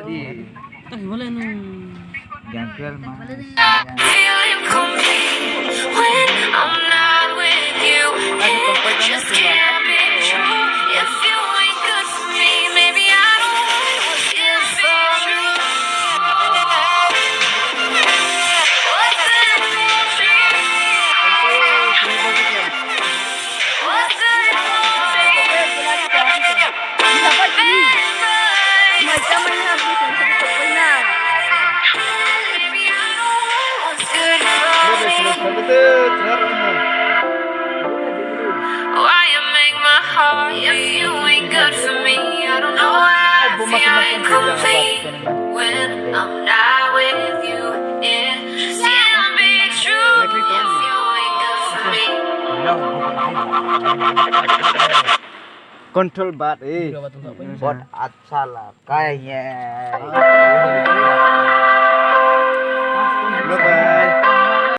Di. Ay, wala nung... Gantel man. Feeling complete when I'm not with you. It just can't be true. If you ain't good for me, maybe I don't want it to be true. What could it be true? What could it Maybe I don't want what's good for me. Why you make my heart if you ain't good for me? I don't know why I feel incomplete when I'm not with you. It just can't be true if you ain't good for me. Control bat eh. Bot at salah kayaknya.